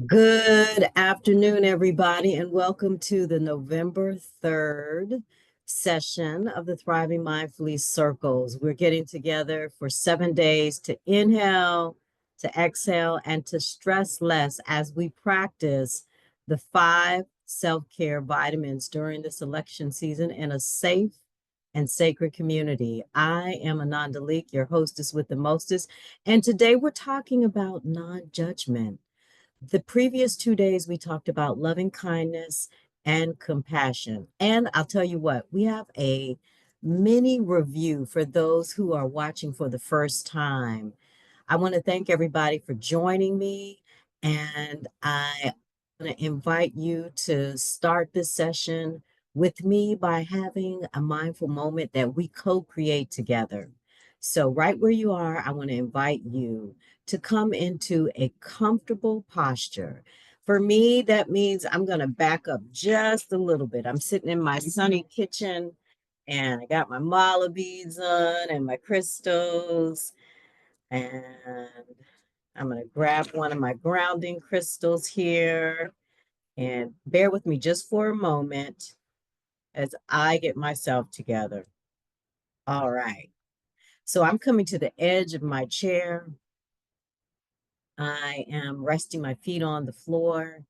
Good afternoon, everybody, and welcome to the November 3rd session of the Thriving Mindfully Circles. We're getting together for 7 days to inhale, to exhale, and to stress less as we practice the 5 self-care vitamins during this election season in a safe and sacred community. I am Ananda Leeke, your hostess with the mostest, and today we're talking about non-judgment. The previous 2 days, we talked about loving kindness and compassion. And I'll tell you what, we have a mini review for those who are watching for the first time. I want to thank everybody for joining me, and I want to invite you to start this session with me by having a mindful moment that we co-create together. So, right where you are, I want to invite you to come into a comfortable posture. For me, that means I'm going to back up just a little bit. I'm sitting in my sunny kitchen and I got my mala beads on and my crystals, and I'm going to grab one of my grounding crystals here and bear with me just for a moment as I get myself together. All right. So I'm coming to the edge of my chair. I am resting my feet on the floor.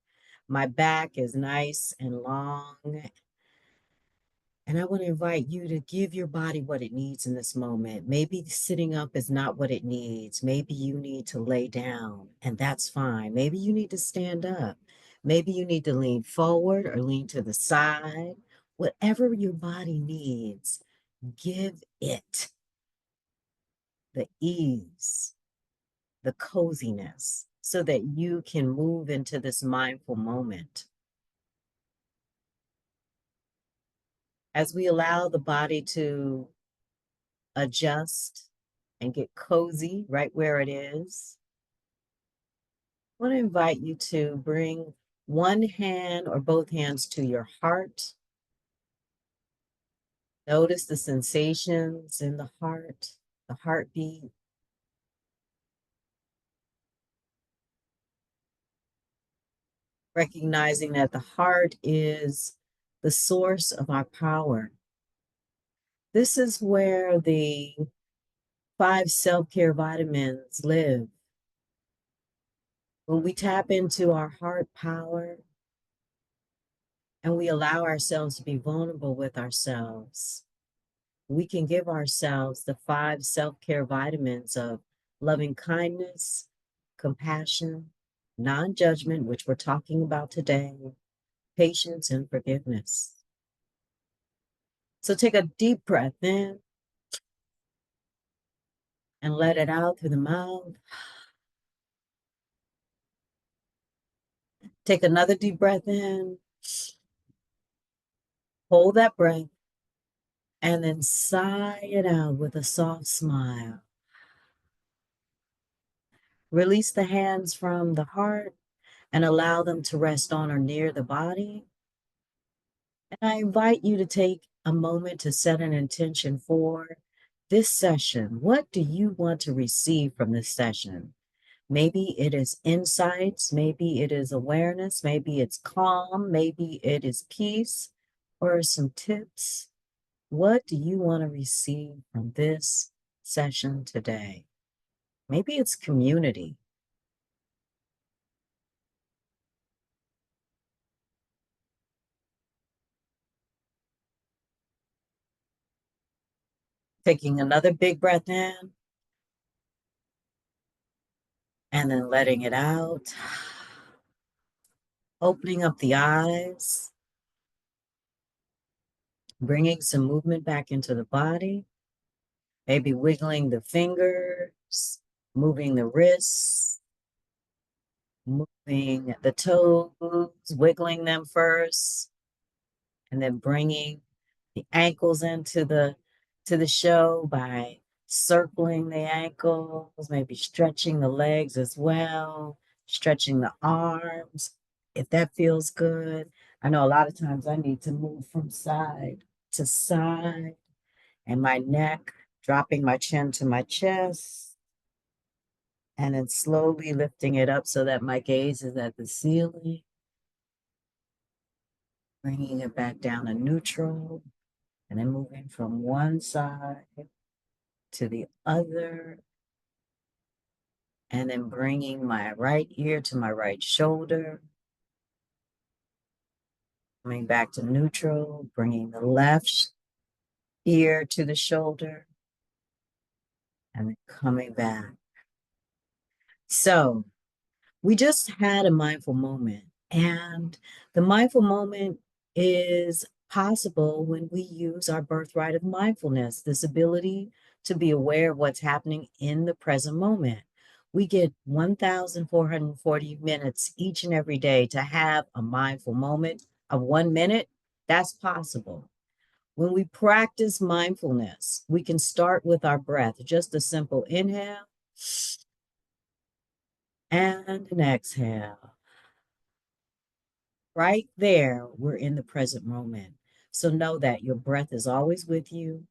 My back is nice and long. And I want to invite you to give your body what it needs in this moment. Maybe sitting up is not what it needs. Maybe you need to lay down, and that's fine. Maybe you need to stand up. Maybe you need to lean forward or lean to the side. Whatever your body needs, give it the ease, the coziness, so that you can move into this mindful moment. As we allow the body to adjust and get cozy right where it is, I want to invite you to bring one hand or both hands to your heart. Notice the sensations in the heart, the heartbeat. Recognizing that the heart is the source of our power. This is where the 5 self-care vitamins live. When we tap into our heart power and we allow ourselves to be vulnerable with ourselves, we can give ourselves the 5 self-care vitamins of loving kindness, compassion, non-judgment, which we're talking about today, patience, and forgiveness. So take a deep breath in and let it out through the mouth. Take another deep breath in, hold that breath, and then sigh it out with a soft smile. Release the hands from the heart and allow them to rest on or near the body. And I invite you to take a moment to set an intention for this session. What do you want to receive from this session? Maybe it is insights, maybe it is awareness, maybe it's calm, maybe it is peace, or some tips. What do you want to receive from this session today? Maybe it's community. Taking another big breath in and then letting it out. Opening up the eyes, bringing some movement back into the body, maybe wiggling the fingers, moving the wrists, moving the toes, wiggling them first, and then bringing the ankles into the show by circling the ankles, maybe stretching the legs as well, stretching the arms, if that feels good. I know a lot of times I need to move from side to side, and my neck, dropping my chin to my chest, And then slowly lifting it up so that my gaze is at the ceiling, bringing it back down to neutral, and then moving from one side to the other, and then bringing my right ear to my right shoulder, coming back to neutral, bringing the left ear to the shoulder, and then coming back. So we just had a mindful moment, and the mindful moment is possible when we use our birthright of mindfulness, this ability to be aware of what's happening in the present moment. We get 1,440 minutes each and every day to have a mindful moment of 1 minute. That's possible. When we practice mindfulness, we can start with our breath, just a simple inhale and an exhale. Right there, we're in the present moment. So know that your breath is always with you,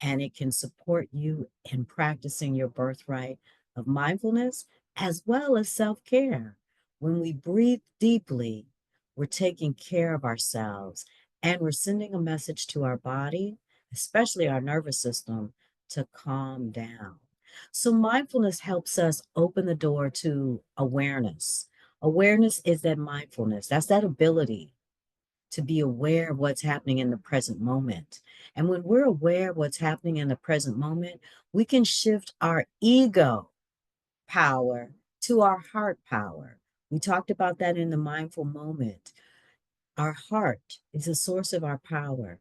and it can support you in practicing your birthright of mindfulness as well as self care. When we breathe deeply, we're taking care of ourselves and we're sending a message to our body, especially our nervous system, to calm down. So, mindfulness helps us open the door to awareness. Awareness is that mindfulness, that's that ability to be aware of what's happening in the present moment. And when we're aware of what's happening in the present moment, we can shift our ego power to our heart power. We talked about that in the mindful moment. Our heart is a source of our power.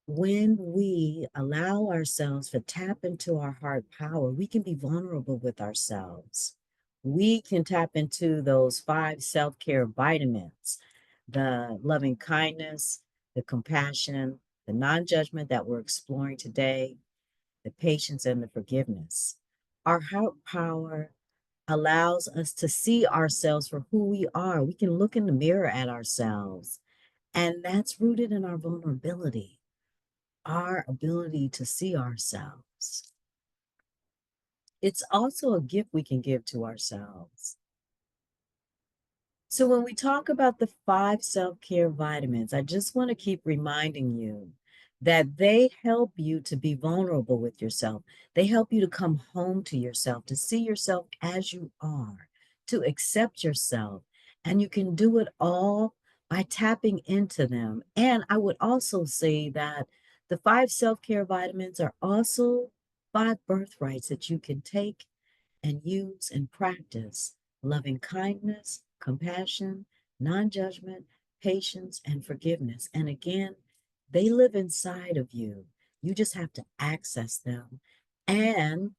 When we allow ourselves to tap into our heart power, we can be vulnerable with ourselves. We can tap into those 5 self care vitamins, the loving kindness, the compassion, the non judgment that we're exploring today, the patience, and the forgiveness. Our heart power allows us to see ourselves for who we are. We can look in the mirror at ourselves, and that's rooted in our vulnerability, our ability to see ourselves. It's also a gift we can give to ourselves. So, when we talk about the 5 self care vitamins, I just want to keep reminding you that they help you to be vulnerable with yourself. They help you to come home to yourself, to see yourself as you are, to accept yourself. And you can do it all by tapping into them. And I would also say that the 5 self care vitamins are also 5 birthrights that you can take and use and practice loving kindness, compassion, non judgment, patience, and forgiveness. And again, they live inside of you. You just have to access them and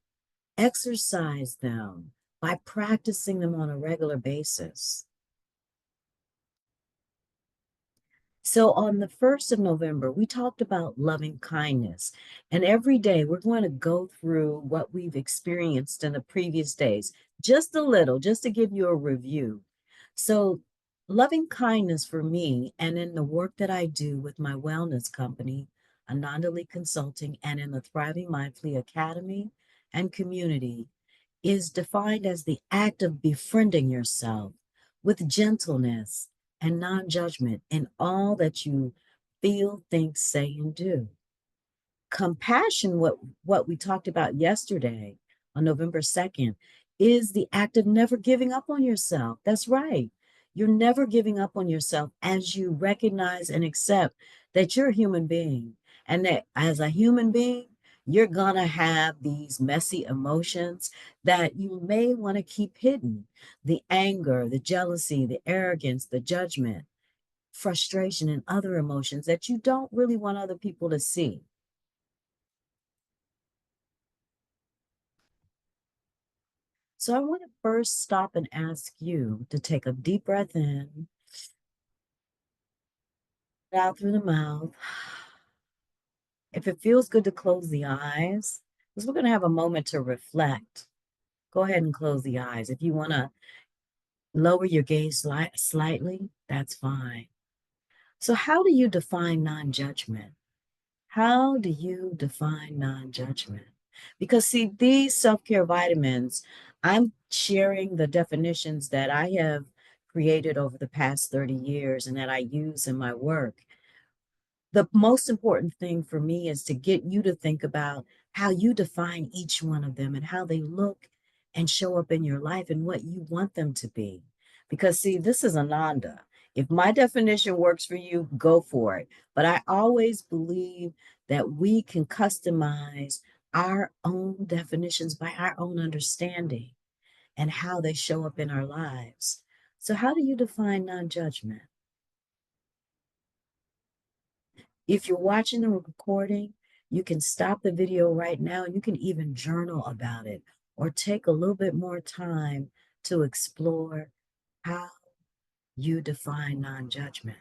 exercise them by practicing them on a regular basis. So on the 1st of November, we talked about loving kindness. And every day we're going to go through what we've experienced in the previous days, just a little, just to give you a review. So, loving kindness for me, and in the work that I do with my wellness company, Ananda Leeke Consulting, and in the Thriving Mindfully Academy and community, is defined as the act of befriending yourself with gentleness and non judgment in all that you feel, think, say, and do. Compassion, what we talked about yesterday on November 2nd, is the act of never giving up on yourself. That's right. You're never giving up on yourself as you recognize and accept that you're a human being, and that as a human being, you're going to have these messy emotions that you may want to keep hidden: the anger, the jealousy, the arrogance, the judgment, frustration, and other emotions that you don't really want other people to see. So I want to first stop and ask you to take a deep breath in, out through the mouth. If it feels good to close the eyes, because we're going to have a moment to reflect, go ahead and close the eyes. If you want to lower your gaze slightly, that's fine. So, how do you define non judgment? How do you define non judgment? Because, see, these self care vitamins, I'm sharing the definitions that I have created over the past 30 years and that I use in my work. The most important thing for me is to get you to think about how you define each one of them and how they look and show up in your life and what you want them to be. Because, see, this is Ananda. If my definition works for you, go for it. But I always believe that we can customize our own definitions by our own understanding and how they show up in our lives. So, how do you define non judgment? If you're watching the recording, you can stop the video right now. You can even journal about it or take a little bit more time to explore how you define non judgment.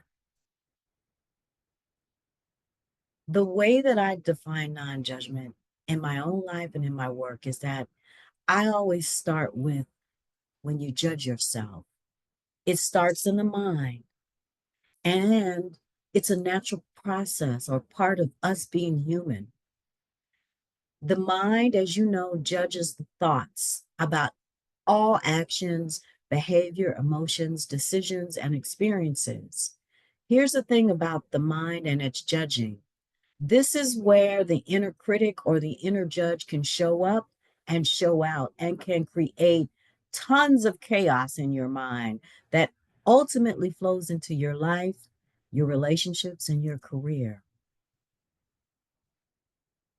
The way that I define non judgment in my own life and in my work is that I always start with when you judge yourself. It starts in the mind, and it's a natural process or part of us being human. The mind, as you know, judges the thoughts about all actions, behavior, emotions, decisions, and experiences. Here's the thing about the mind and its judging. This is where the inner critic or the inner judge can show up and show out and can create tons of chaos in your mind that ultimately flows into your life, your relationships, and your career.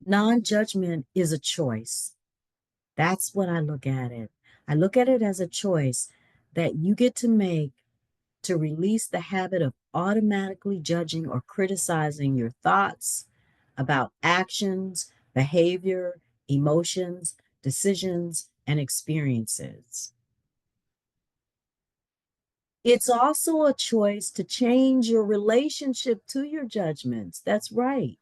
Non judgment is a choice. That's what I look at it. I look at it as a choice that you get to make to release the habit of automatically judging or criticizing your thoughts about actions, behavior, emotions, decisions, and experiences. It's also a choice to change your relationship to your judgments. That's right.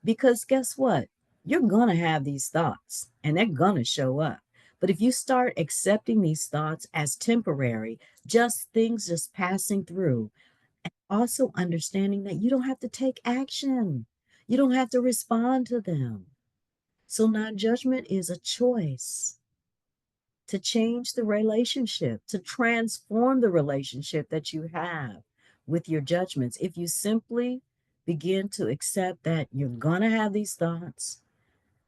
Because guess what? You're going to have these thoughts and they're going to show up. But if you start accepting these thoughts as temporary, just things just passing through, and also understanding that you don't have to take action, you don't have to respond to them. So, non judgment is a choice to change the relationship, to transform the relationship that you have with your judgments. If you simply begin to accept that you're going to have these thoughts,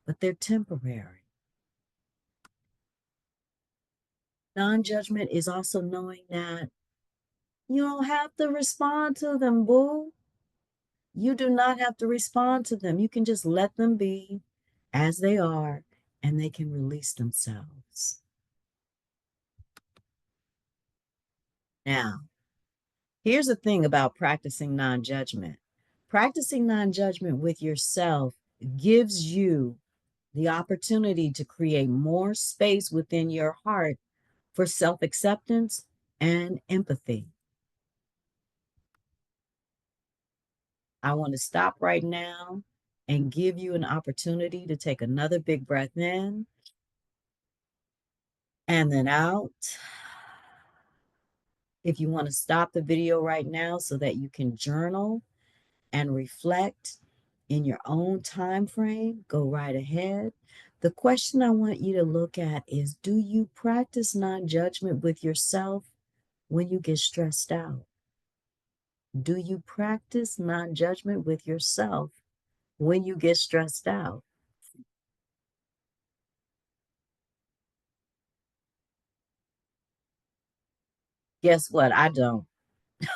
but they're temporary. Non judgment is also knowing that you don't have to respond to them, boo. You do not have to respond to them. You can just let them be as they are and they can release themselves. Now, here's the thing about practicing non judgment. Practicing non judgment with yourself gives you the opportunity to create more space within your heart for self acceptance and empathy. I want to stop right now and give you an opportunity to take another big breath in and then out. If you want to stop the video right now so that you can journal and reflect in your own time frame, go right ahead. The question I want you to look at is, do you practice non-judgment with yourself when you get stressed out? Do you practice non-judgment with yourself when you get stressed out? Guess what? I don't.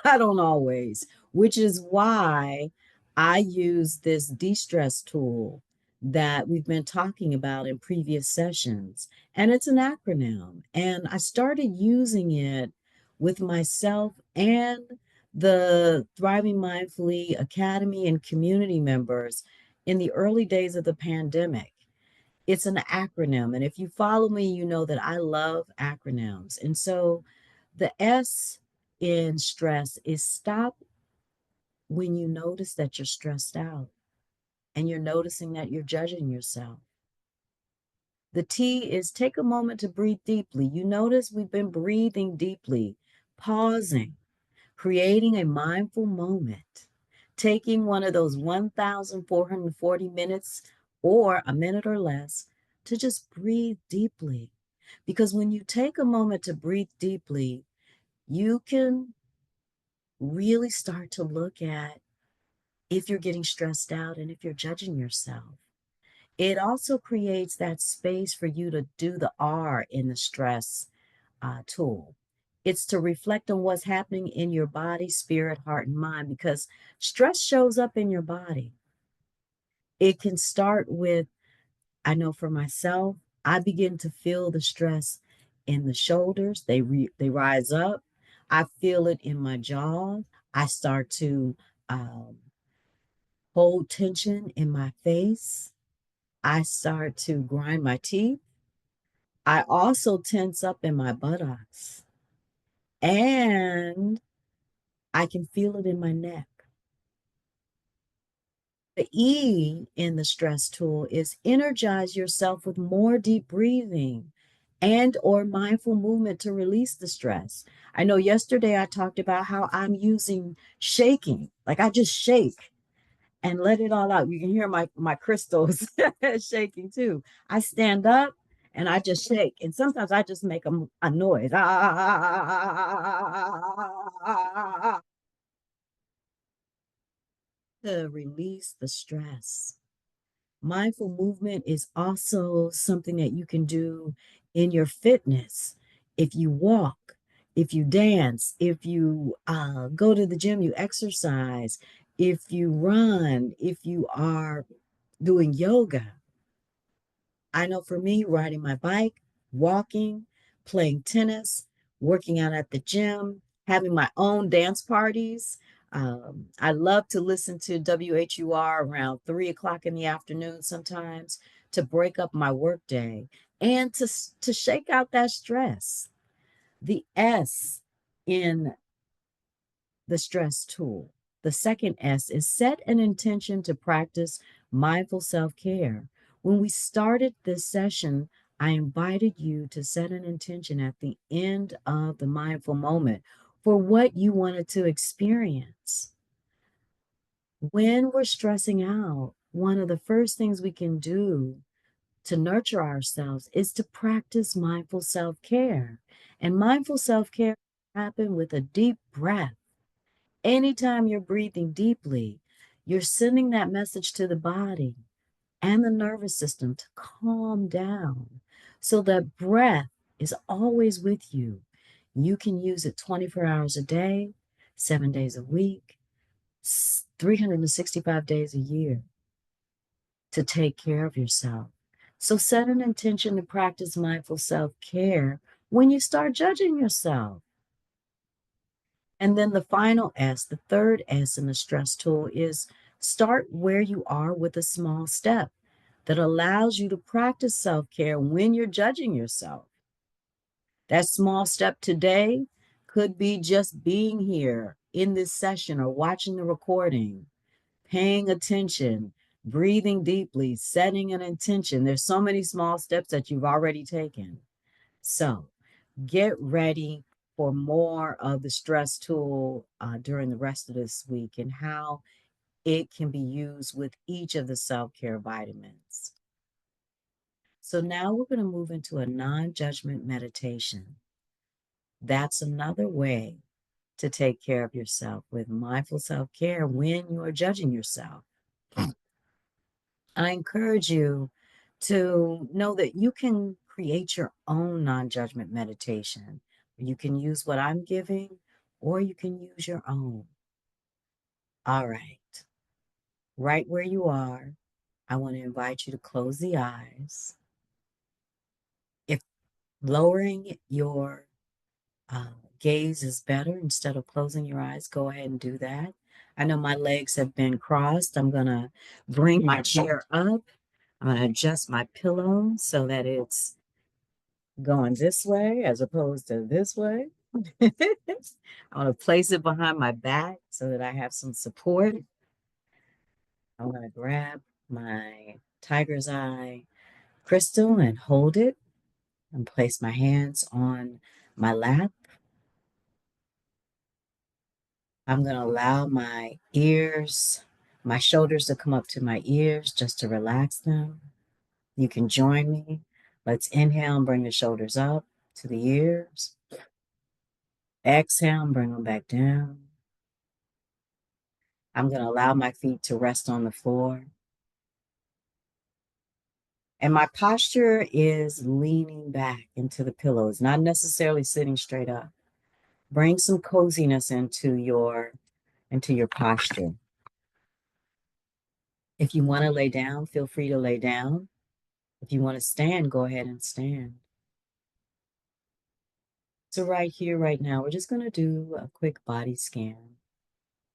I don't always, which is why I use this de-stress tool that we've been talking about in previous sessions. And it's an acronym. And I started using it with myself and the Thriving Mindfully Academy and community members in the early days of the pandemic. It's an acronym. And if you follow me, you know that I love acronyms. And so the S in stress is stop when you notice that you're stressed out and you're noticing that you're judging yourself. The T is take a moment to breathe deeply. You notice we've been breathing deeply, pausing, creating a mindful moment, taking one of those 1,440 minutes or a minute or less to just breathe deeply. Because when you take a moment to breathe deeply, you can really start to look at if you're getting stressed out and if you're judging yourself. It also creates that space for you to do the R in the stress tool. It's to reflect on what's happening in your body, spirit, heart, and mind, because stress shows up in your body. It can start with, I know for myself, I begin to feel the stress in the shoulders. They rise up. I feel it in my jaw. I start to um, hold tension in my face. I start to grind my teeth. I also tense up in my buttocks, and I can feel it in my neck. The E in the stress tool is energize yourself with more deep breathing and or mindful movement to release the stress. I know yesterday I talked about how I'm using shaking. Like I just shake and let it all out. You can hear my crystals shaking too. I stand up and I just shake. And sometimes I just make a noise to release the stress. Mindful movement is also something that you can do in your fitness. If you walk, if you dance, if you go to the gym, you exercise, if you run, if you are doing yoga. I know for me, riding my bike, walking, playing tennis, working out at the gym, having my own dance parties. I love to listen to WHUR around 3 o'clock in the afternoon sometimes to break up my workday and to shake out that stress. The S in the stress tool. The second S is set an intention to practice mindful self care. When we started this session, I invited you to set an intention at the end of the mindful moment for what you wanted to experience. When we're stressing out, one of the first things we can do to nurture ourselves is to practice mindful self care. And mindful self care happen with a deep breath. Anytime you're breathing deeply, you're sending that message to the body and the nervous system to calm down. So that breath is always with you. You can use it 24 hours a day, 7 days a week, 365 days a year to take care of yourself. So set an intention to practice mindful self care when you start judging yourself. And then the final S, the third S in the stress tool is start where you are with a small step that allows you to practice self care when you're judging yourself. That small step today could be just being here in this session or watching the recording, paying attention, breathing deeply, setting an intention. There's so many small steps that you've already taken. So get ready for more of the stress tool during the rest of this week and how it can be used with each of the self-care vitamins. So now we're going to move into a non-judgment meditation. That's another way to take care of yourself with mindful self-care when you are judging yourself. I encourage you to know that you can create your own non-judgment meditation. You can use what I'm giving, or you can use your own. All right. Right where you are, I want to invite you to close the eyes. If lowering your gaze is better instead of closing your eyes, go ahead and do that. I know my legs have been crossed. I'm going to bring my chair up. I'm going to adjust my pillow so that it's going this way as opposed to this way. I want to place it behind my back so that I have some support. I'm going to grab my tiger's eye crystal and hold it and place my hands on my lap. I'm going to allow my ears, my shoulders to come up to my ears just to relax them. You can join me. Let's inhale and bring the shoulders up to the ears. Exhale and bring them back down. I'm going to allow my feet to rest on the floor. And my posture is leaning back into the pillows, not necessarily sitting straight up. Bring some coziness into your posture. If you want to lay down, feel free to lay down. If you want to stand, go ahead and stand. So right here, right now, we're just going to do a quick body scan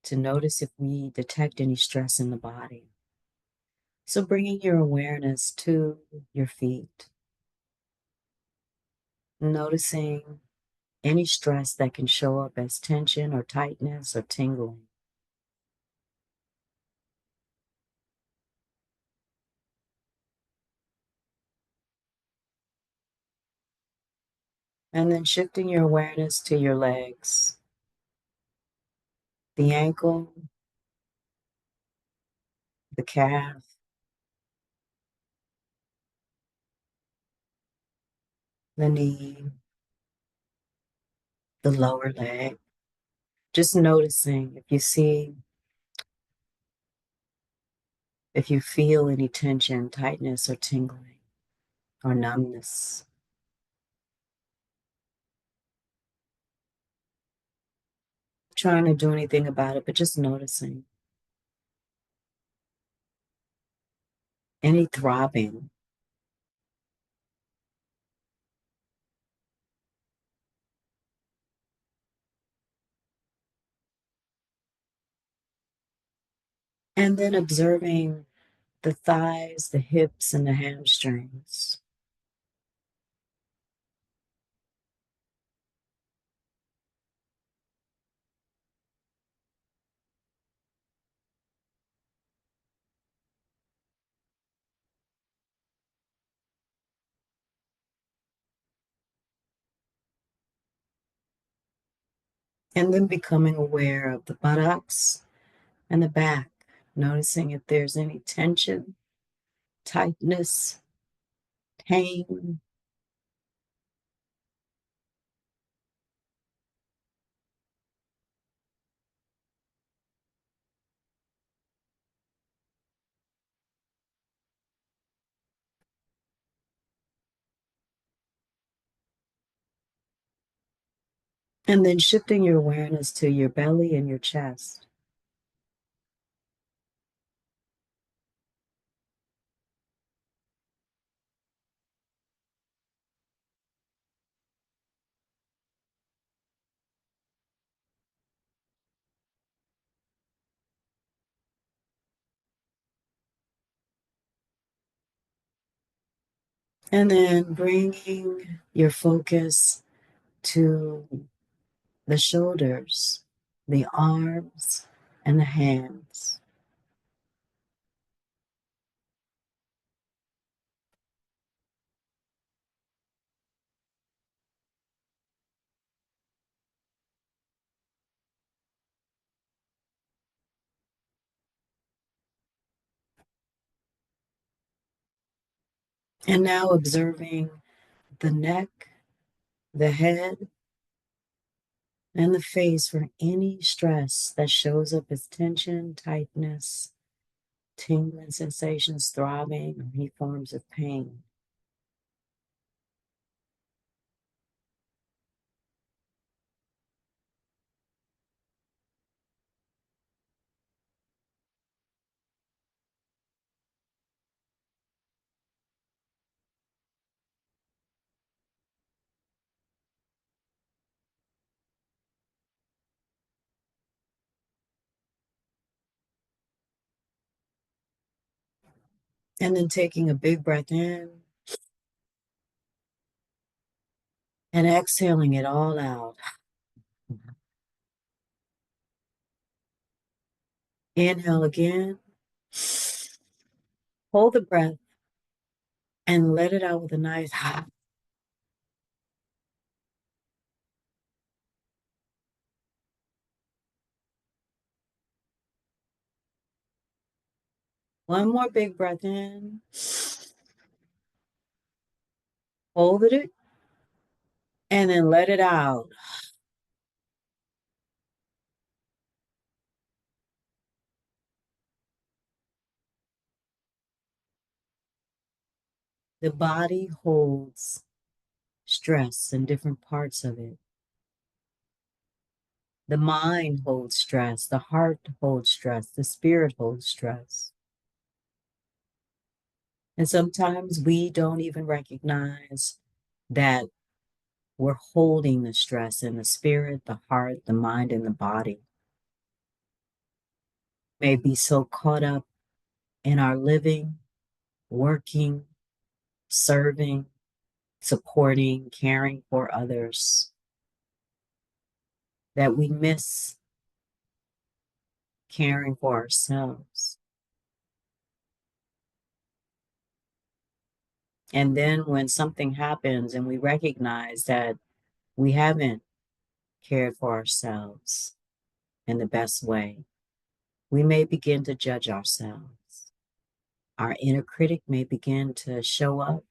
to notice if we detect any stress in the body. So bringing your awareness to your feet, noticing any stress that can show up as tension or tightness or tingling. And then shifting your awareness to your legs, the ankle, the calf, the knee, the lower leg. Just noticing if you feel any tension, tightness, or tingling, or numbness. Trying to do anything about it, but just noticing any throbbing. And then observing the thighs, the hips, and the hamstrings. And then becoming aware of the buttocks and the back, noticing if there's any tension, tightness, pain. And then shifting your awareness to your belly and your chest. And then bringing your focus to the shoulders, the arms, and the hands. And now observing the neck, the head, and the face for any stress that shows up as tension, tightness, tingling sensations, throbbing, or any forms of pain. And then taking a big breath in and exhaling it all out. Inhale again. Hold the breath and let it out with a nice one more big breath in. Hold it and then let it out. The body holds stress in different parts of it. The mind holds stress, the heart holds stress, the spirit holds stress. And sometimes we don't even recognize that we're holding the stress in the spirit, the heart, the mind, and the body. May be so caught up in our living, working, serving, supporting, caring for others that we miss caring for ourselves. And then when something happens and we recognize that we haven't cared for ourselves in the best way, we may begin to judge ourselves. Our inner critic may begin to show up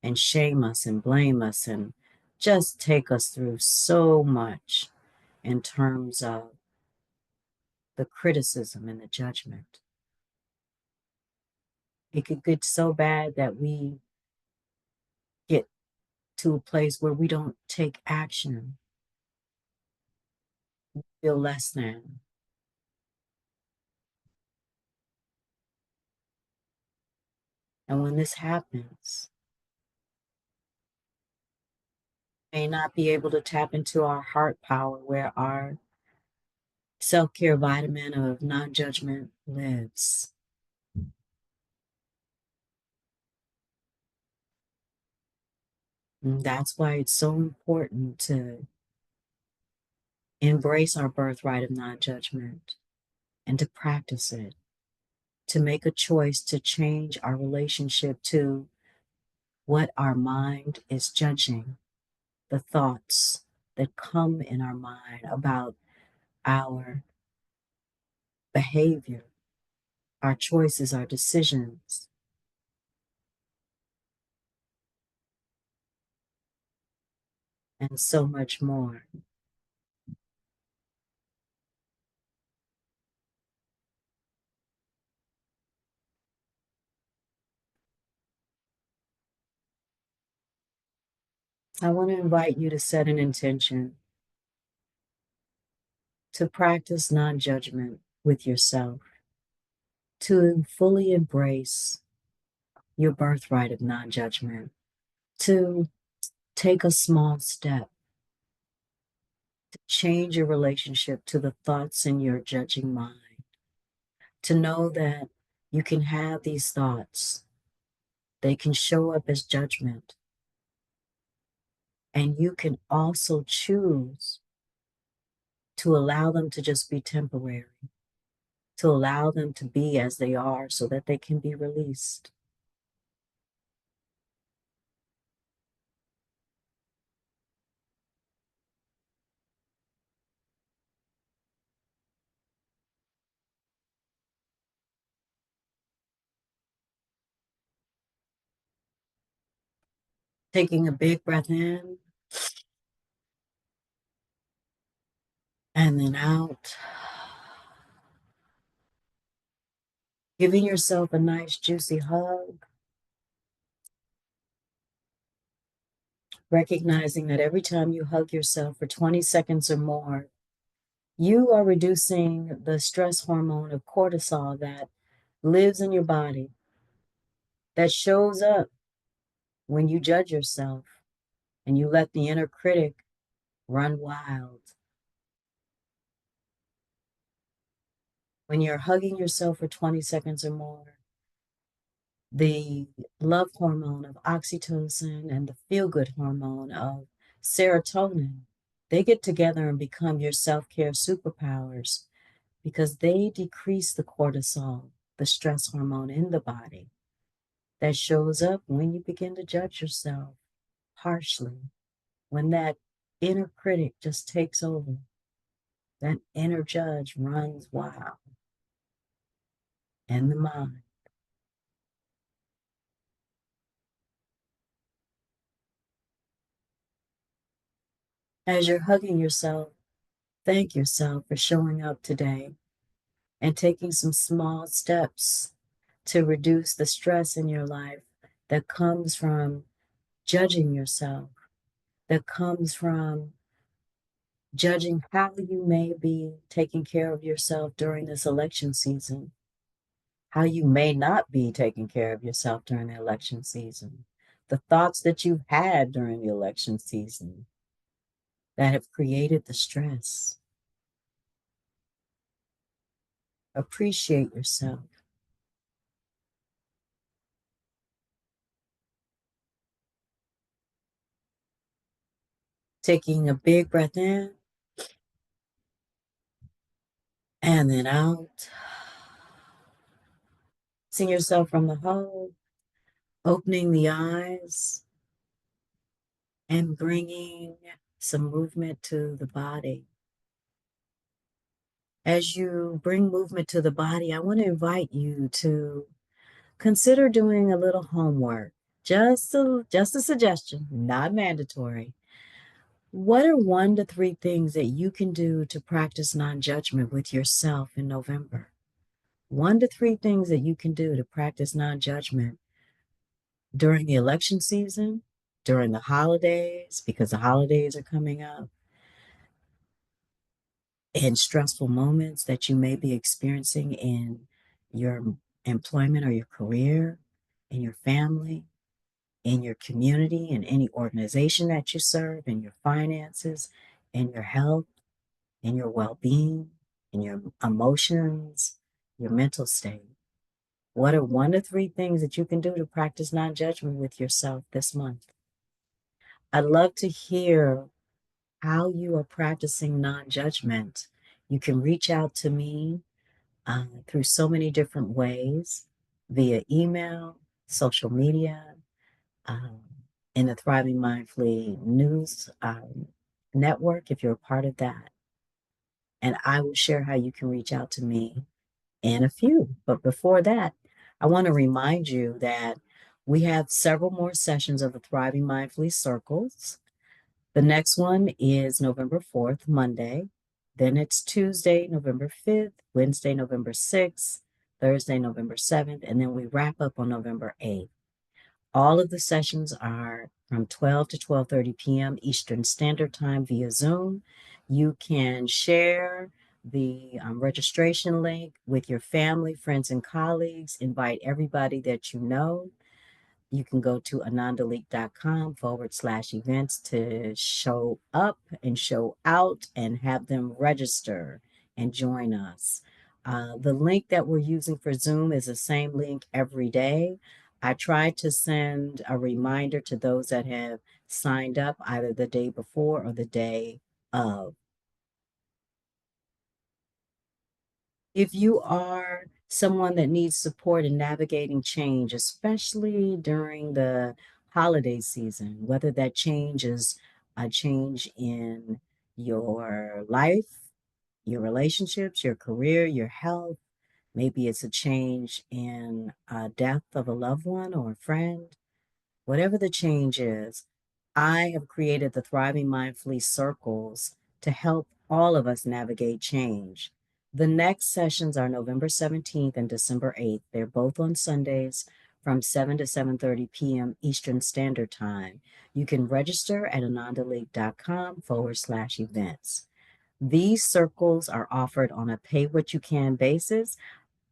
and shame us and blame us and just take us through so much in terms of the criticism and the judgment. It could get so bad that we get to a place where we don't take action, feel less than. And when this happens, may not be able to tap into our heart power where our self-care vitamin of non-judgment lives. And that's why it's so important to embrace our birthright of non-judgment and to practice it, to make a choice to change our relationship to what our mind is judging, the thoughts that come in our mind about our behavior, our choices, our decisions, and so much more. I want to invite you to set an intention to practice non judgment with yourself, to fully embrace your birthright of non judgment, to take a small step to change your relationship to the thoughts in your judging mind, to know that you can have these thoughts, they can show up as judgment, and you can also choose to allow them to just be temporary, to allow them to be as they are so that they can be released. Taking a big breath in and then out. Giving yourself a nice, juicy hug, recognizing that every time you hug yourself for 20 seconds or more, you are reducing the stress hormone of cortisol that lives in your body, that shows up when you judge yourself and you let the inner critic run wild. When you're hugging yourself for 20 seconds or more, the love hormone of oxytocin and the feel good hormone of serotonin, they get together and become your self care superpowers because they decrease the cortisol, the stress hormone in the body that shows up when you begin to judge yourself harshly, when that inner critic just takes over, that inner judge runs wild in the mind. As you're hugging yourself, thank yourself for showing up today and taking some small steps to reduce the stress in your life that comes from judging yourself, that comes from judging how you may be taking care of yourself during this election season, how you may not be taking care of yourself during the election season, the thoughts that you've had during the election season that have created the stress. Appreciate yourself. Taking a big breath in and then out. Seeing yourself from the whole, opening the eyes and bringing some movement to the body. As you bring movement to the body, I want to invite you to consider doing a little homework. Just a suggestion, not mandatory. What are 1 to 3 things that you can do to practice non-judgment with yourself in November? 1 to 3 things that you can do to practice non-judgment during the election season, during the holidays, because the holidays are coming up, in stressful moments that you may be experiencing in your employment or your career, in your family, in your community, in any organization that you serve, in your finances, in your health, in your well being, in your emotions, your mental state. What are 1 to 3 things that you can do to practice non judgment with yourself this month? I'd love to hear how you are practicing non judgment. You can reach out to me through so many different ways via email, social media, um, in the Thriving Mindfully News network, if you're a part of that. And I will share how you can reach out to me in a few. But before that, I want to remind you that we have several more sessions of the Thriving Mindfully Circles. The next one is November 4th, Monday. Then it's Tuesday, November 5th, Wednesday, November 6th, Thursday, November 7th, and then we wrap up on November 8th. All of the sessions are from 12 to 12:30 p.m. Eastern Standard Time via Zoom. You can share the registration link with your family, friends, and colleagues. Invite everybody that you know. You can go to anandaleeke.com/events to show up and show out and have them register and join us. The link that we're using for Zoom is the same link every day. I try to send a reminder to those that have signed up either the day before or the day of. If you are someone that needs support in navigating change, especially during the holiday season, whether that change is a change in your life, your relationships, your career, your health, maybe it's a change in death of a loved one or a friend, whatever the change is, I have created the Thriving Mindfully Circles to help all of us navigate change. The next sessions are November 17th and December 8th. They're both on Sundays from 7 to 7:30 p.m. Eastern Standard Time. You can register at anandaleeke.com/events. These circles are offered on a pay what you can basis.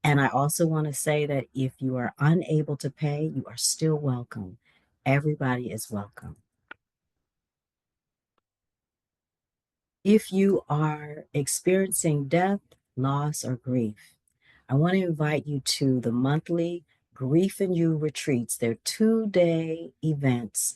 And I also want to say that if you are unable to pay, you are still welcome. Everybody is welcome. If you are experiencing death, loss, or grief, I want to invite you to the monthly Grief and You retreats. They're 2-day events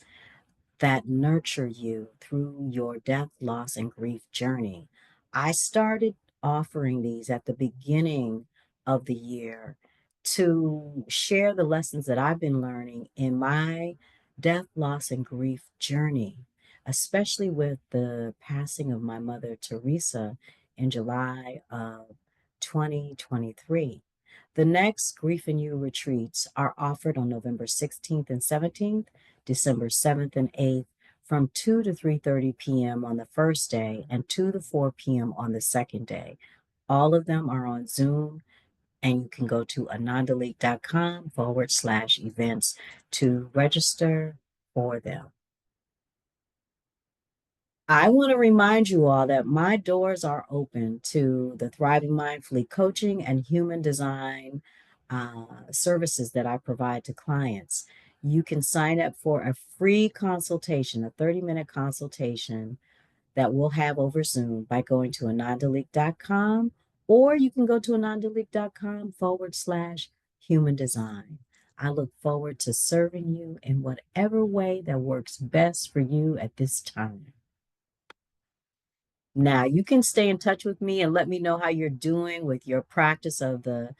that nurture you through your death, loss, and grief journey. I started offering these at the beginning of the year to share the lessons that I've been learning in my death, loss, and grief journey, especially with the passing of my mother, Teresa, in July of 2023. The next Grief and You retreats are offered on November 16th and 17th, December 7th and 8th from 2 to 3:30 p.m. on the first day and 2 to 4 p.m. on the second day. All of them are on Zoom, and you can go to anandaleeke.com/events to register for them. I want to remind you all that my doors are open to the Thriving Mindfully coaching and human design services that I provide to clients. You can sign up for a free consultation, a 30-minute consultation that we'll have over Zoom by going to anandaleeke.com, or you can go to anandaleeke.com/human design. I look forward to serving you in whatever way that works best for you at this time. Now, you can stay in touch with me and let me know how you're doing with your practice of the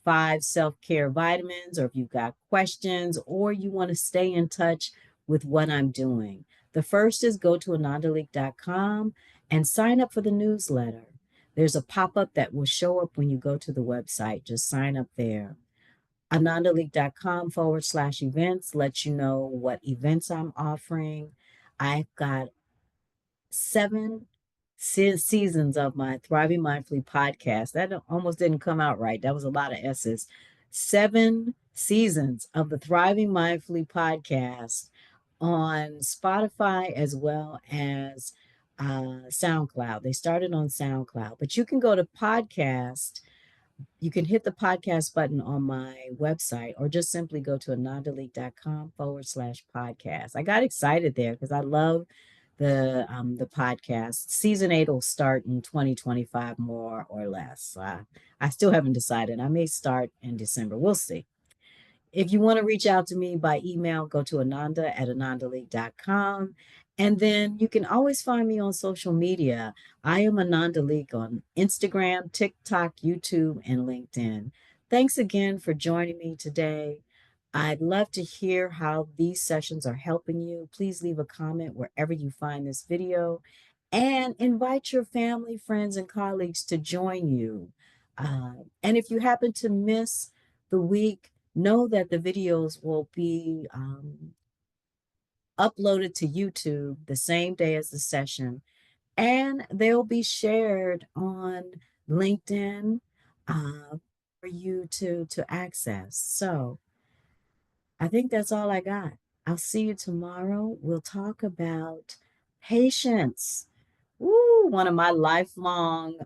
5 self-care vitamins, or if you've got questions or you want to stay in touch with what I'm doing. The first is go to anandaleeke.com and sign up for the newsletter. There's a pop-up that will show up when you go to the website. Just sign up there. ANANDALEEKE.com/events lets you know what events I'm offering. I've got 7 seasons of my Thriving Mindfully podcast. That almost didn't come out right. That was a lot of S's. 7 seasons of the Thriving Mindfully podcast on Spotify as well as SoundCloud. They started on SoundCloud, but you can go to podcast. You can hit the podcast button on my website, or just simply go to anandaleeke.com/podcast. I got excited there because I love the podcast. Season 8 will start in 2025, more or less. I still haven't decided. I may start in December. We'll see. If you want to reach out to me by email, go to ananda@anandaleeke.com. And then you can always find me on social media. I am Ananda Leeke on Instagram, TikTok, YouTube, and LinkedIn. Thanks again for joining me today. I'd love to hear how these sessions are helping you. Please leave a comment wherever you find this video, and invite your family, friends, and colleagues to join you. And if you happen to miss the week, know that the videos will be uploaded to YouTube the same day as the session, and they'll be shared on LinkedIn for you to access. So I think that's all I got. I'll see you tomorrow. We'll talk about patience. Woo, one of my lifelong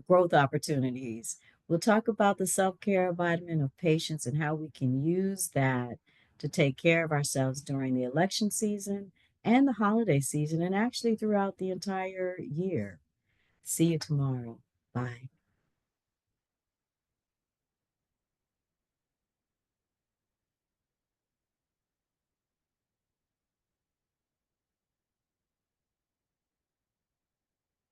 growth opportunities. We'll talk about the self-care vitamin of patience and how we can use that to take care of ourselves during the election season and the holiday season, and actually throughout the entire year. See you tomorrow. Bye.